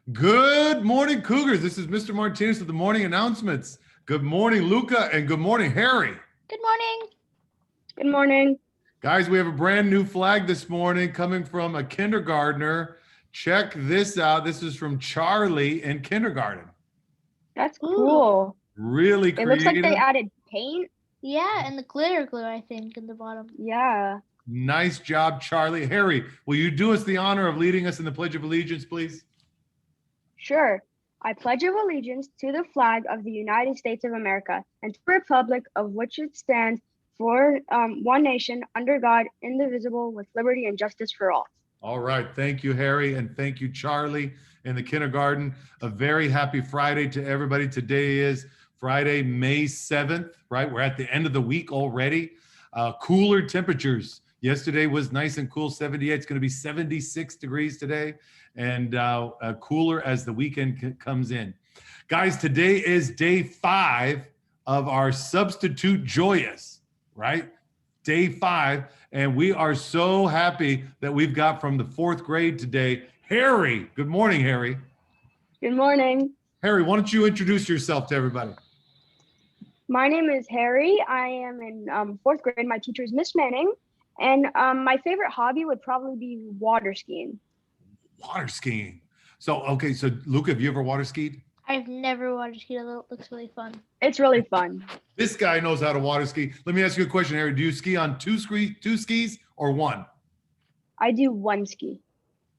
Good morning, Cougars. This is Mr. Martinez with the morning announcements. Good morning, Luca, and good morning, Harry. Good morning. Good morning. Guys, we have a brand new flag this morning coming from a kindergartner. Check this out. This is from Charlie in kindergarten. That's cool. Really It creative. looks like they added paint. Yeah, and the glitter glue, I think, in the bottom. Yeah. Nice job, Charlie. Harry, will you do us the honor of leading us in the Pledge of Allegiance, please? Sure. I pledge of allegiance to the flag of the United States of America and to the republic of which it stands for one nation, under God, indivisible, with liberty and justice for all. All right. Thank you, Harry, and thank you, Charlie, in the kindergarten. A very happy Friday to everybody. Today is Friday, May 7th, right? We're at the end of the week already. Cooler temperatures. Yesterday was nice and cool, 78. It's going to be 76 degrees today, and cooler as the weekend comes in. Guys, today is day 5 of our Substitute Joyous, right? Day 5, and we are so happy that we've got from the 4th grade today, Harry. Good morning, Harry. Good morning. Harry, why don't you introduce yourself to everybody? My name is Harry. I am in 4th grade. My teacher is Miss Manning. And my favorite hobby would probably be water skiing. Water skiing. So Luca, have you ever water skied? I've never water skied, although it looks really fun. It's really fun. This guy knows how to water ski. Let me ask you a question, Harry. Do you ski on two skis or one? I do one ski.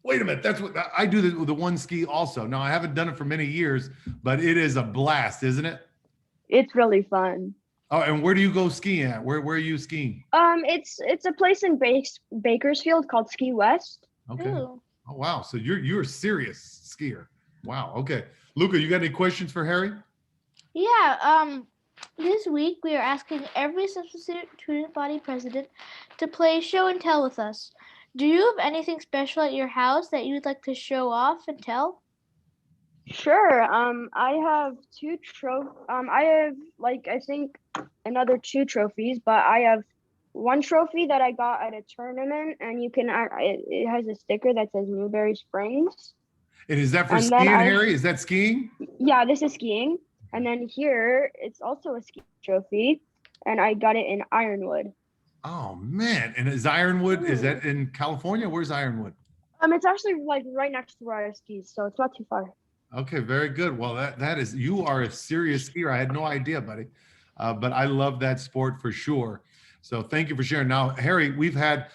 Wait a minute. That's what I do the one ski also. Now, I haven't done it for many years, but it is a blast, isn't it? It's really fun. Oh, and where do you go skiing at? Where are you skiing? It's a place in Bakersfield called Ski West. Okay. Ooh. Oh, wow. So you're a serious skier. Wow. Okay. Luca, you got any questions for Harry? Yeah, this week we are asking every substitute student body president to play show and tell with us. Do you have anything special at your house that you'd like to show off and tell? Sure. I have I have I think another 2 trophies, but I have one trophy that I got at a tournament, and you can it has a sticker that says Newberry Springs. And is that for skiing, Harry? Is that skiing? Yeah, this is skiing. And then here it's also a ski trophy, and I got it in Ironwood. Oh man! And is Ironwood? Is that in California? Where's Ironwood? It's actually right next to where I ski, so it's not too far. Okay, very good. Well, that is, you are a serious skier. I had no idea, buddy. But I love that sport for sure. So thank you for sharing. Now, Harry, we've had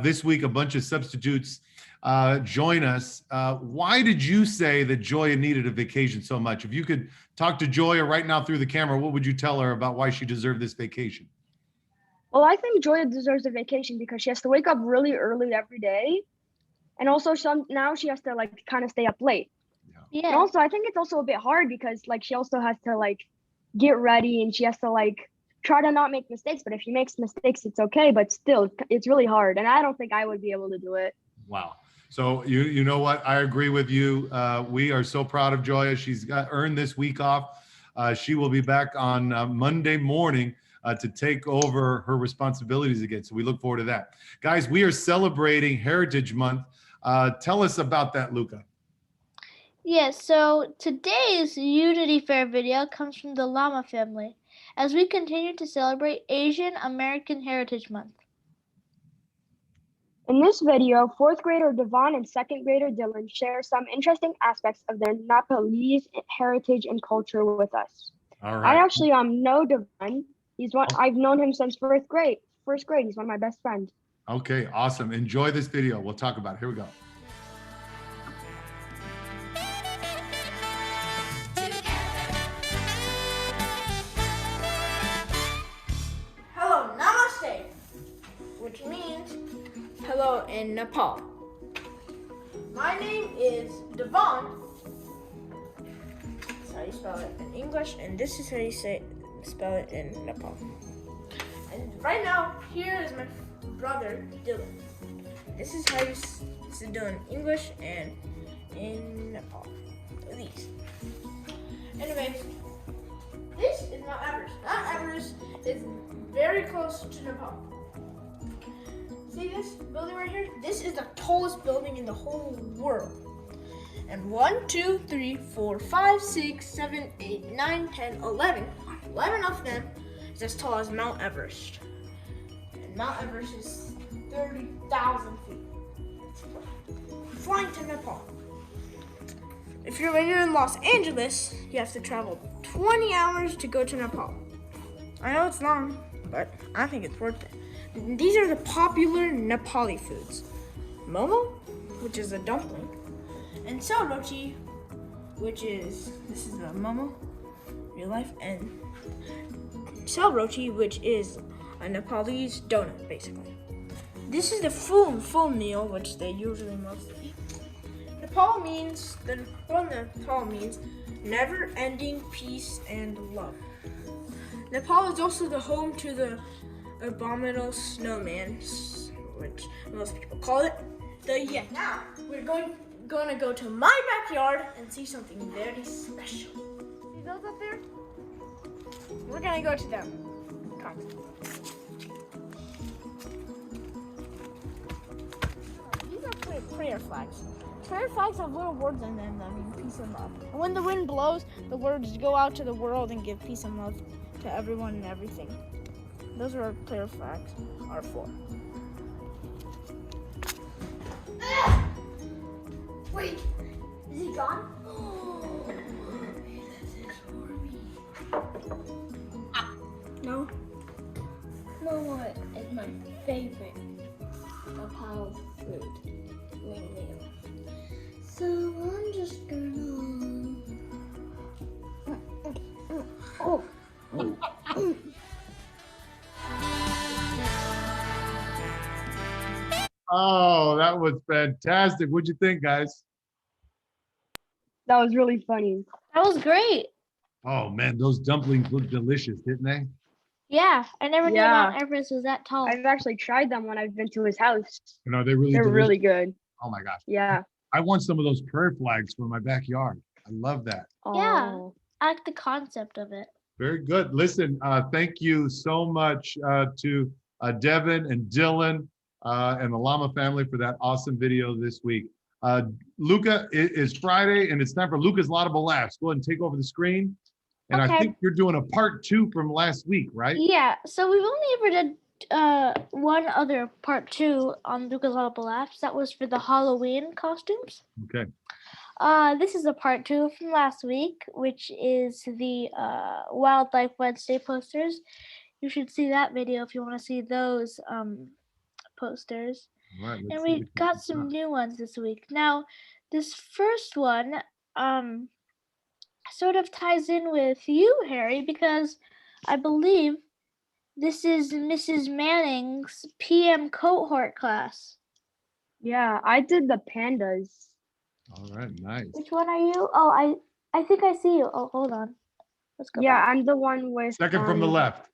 this week a bunch of substitutes join us. Why did you say that Joya needed a vacation so much? If you could talk to Joya right now through the camera, what would you tell her about why she deserved this vacation? Well, I think Joya deserves a vacation because she has to wake up really early every day. And also now she has to kind of stay up late. Yeah. And also, I think it's also a bit hard because she also has to get ready, and she has to try to not make mistakes. But if she makes mistakes, it's okay. But still, it's really hard. And I don't think I would be able to do it. Wow. So you know what? I agree with you. We are so proud of Joya. She's earned this week off. She will be back on Monday morning to take over her responsibilities again. So we look forward to that. Guys, we are celebrating Heritage Month. Tell us about that, Luca. Yes, so today's Unity Fair video comes from the Lama family as we continue to celebrate Asian American Heritage Month. In this video, 4th grader Devon and 2nd grader Dylan share some interesting aspects of their Napalese heritage and culture with us. All right. I actually know Devon. I've known him since 1st grade. He's one of my best friends. Okay, awesome. Enjoy this video. We'll talk about it. Here we go. Which means hello in Nepal. My name is Devon. That's how you spell it in English, and this is how you spell it in Nepal. And right now, here is my brother Dylan. This is how you do in English and in Nepal. These. Anyways, this is Mount Everest. Mount Everest is very close to Nepal. See this building right here? This is the tallest building in the whole world. And 1, 2, 3, 4, 5, 6, 7, 8, 9, 10, 11. 11 of them is as tall as Mount Everest. And Mount Everest is 30,000 feet. Flying to Nepal. If you're in Los Angeles, you have to travel 20 hours to go to Nepal. I know it's long, but I think it's worth it. These are the popular Nepali foods. Momo, which is a dumpling, and sal roti, this is a momo, real life, and sal roti, which is a Nepalese donut, basically. This is the full meal, which they usually mostly eat. Nepal means never-ending peace and love. Nepal is also the home to the abominable snowman, which most people call it the Yeti. Now we're going to go to my backyard and see something very special. See those up there? We're gonna go to them. Come. These are prayer flags. Prayer flags have little words in them that mean peace and love. And when the wind blows, the words go out to the world and give peace and love to everyone and everything. Those are what prayer flags are for. Wait, is he gone? Oh, this is for me. No? Momo is my favorite Nepal food. Wingmeal. So I'm just gonna. Oh. Oh, that was fantastic. What'd you think, guys? That was really funny. That was great. Oh man, those dumplings look delicious, didn't they? Yeah, I never knew Yeah. Mount Everest was that tall. I've actually tried them when I've been to his house. And are they really They're delicious? really good. Oh my gosh. Yeah. I want some of those prayer flags for my backyard. I love that. Yeah. Oh. I like the concept of it. Very good. Listen, thank you so much to Devin and Dylan and the Lama family for that awesome video this week. Luca, it is Friday and it's time for Luca's Laudable Laughs. Go ahead and take over the screen. And Okay. I think you're doing a part 2 from last week, right? Yeah, so we've only ever did one other part 2 on Luca's Laudable Laughs. That was for the Halloween costumes. Okay. This is a part 2 from last week, which is the Wildlife Wednesday posters. You should see that video if you want to see those posters. All right. And we got some new ones this week. Now, this first one sort of ties in with you, Harry, because I believe this is Mrs. Manning's PM cohort class. Yeah, I did the pandas. All right. Nice. Which one are you? Oh, I think I see you. Oh, hold on. Let's go Yeah, back. I'm the one with Second from the left.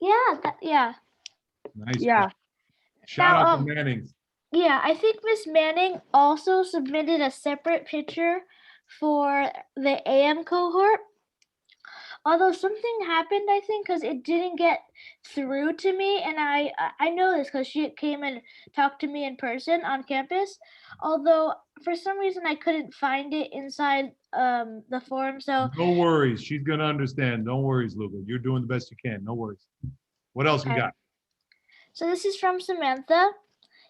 Yeah. Nice. Yeah. Shout Now, out to Manning's. Yeah, I think Miss Manning also submitted a separate picture for the AM cohort. Although something happened, I think, because it didn't get through to me, and I know this because she came and talked to me in person on campus. Although for some reason I couldn't find it inside the forum, so No worries. She's gonna understand. No worries, Luca. You're doing the best you can. No worries. What else we Okay. got? So this is from Samantha.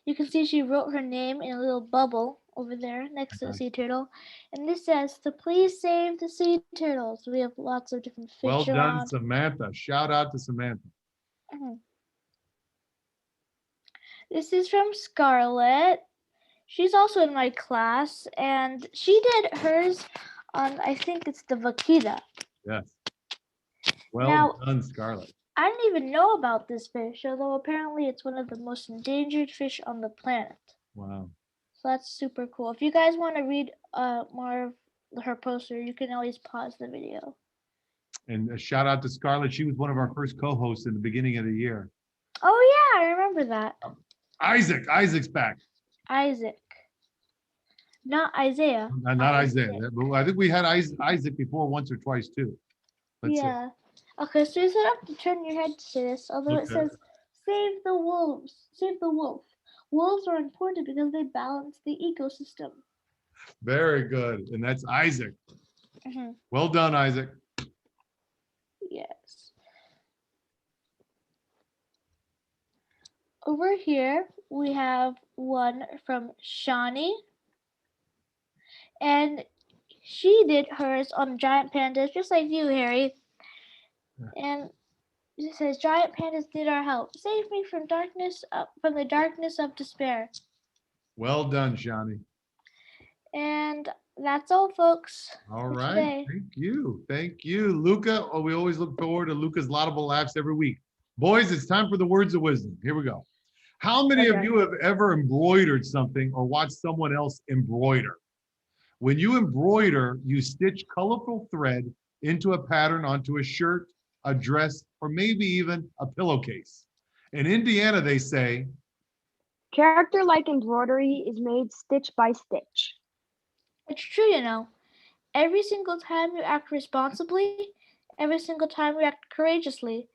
You can see she wrote her name in a little bubble over there next to the Okay. sea turtle. And this says to please save the sea turtles. We have lots of different fish Well done, around. Samantha. Shout out to Samantha. Mhm. This is from Scarlett. She's also in my class, and she did hers on, I think it's the vaquita. Yes. Well Now- done, Scarlett. I didn't even know about this fish, although apparently it's one of the most endangered fish on the planet. Wow. So that's super cool. If you guys want to read more of her poster, you can always pause the video. And a shout out to Scarlett. She was one of our first co-hosts in the beginning of the year. Oh yeah, I remember that. Isaac's back. Isaac. Not Isaiah. Not Isaiah. But I think we had Isaac before once or twice too. Let's see. Yeah. Okay, so you don't have to turn your head to say this, although it Okay. says, save the wolves, save the wolf. Wolves are important because they balance the ecosystem. Very good. And that's Isaac. Mhm. Well done, Isaac. Yes. Over here, we have one from Shawnee. And she did hers on giant pandas, just like you, Harry. And it says, "Giant pandas need our help. Save me from from the darkness of despair." Well done, Shani. And that's all, folks. All for right. today. Thank you. Thank you, Luca. Oh, we always look forward to Luca's Laudable laughs every week. Boys, it's time for the words of wisdom. Here we go. How many of Okay. you have ever embroidered something or watched someone else embroider? When you embroider, you stitch colorful thread into a pattern onto a shirt, a dress, or maybe even a pillowcase. In Indiana, they say, Character-like embroidery is made stitch by stitch. It's true, you know. Every single time you act responsibly, every single time you act courageously,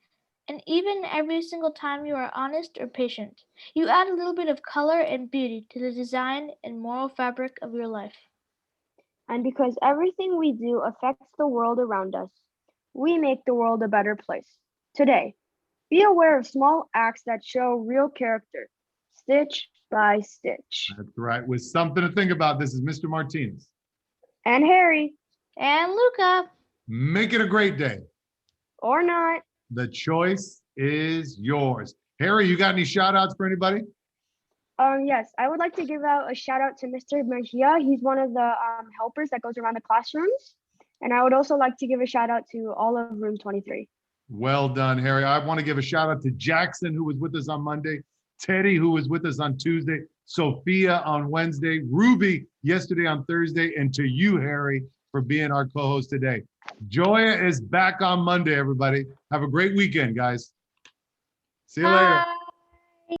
and even every single time you are honest or patient, you add a little bit of color and beauty to the design and moral fabric of your life. And because everything we do affects the world around us, we make the world a better place. Today, be aware of small acts that show real character, stitch by stitch. that's right, with something to think about. This is Mr. Martinez. And Harry, And Luca, Make it a great day. or not. The choice is yours. Harry, you got any shout outs for anybody? Yes, I would like to give out a shout out to Mr. Mejia. He's one of the helpers that goes around the classrooms. And I would also like to give a shout out to all of room 23. Well done, Harry. I want to give a shout out to Jackson, who was with us on Monday, Teddy, who was with us on Tuesday, Sophia on Wednesday, Ruby yesterday on Thursday, and to you, Harry, for being our co-host today. Joya is back on Monday, everybody. Have a great weekend, guys. See you later. bye.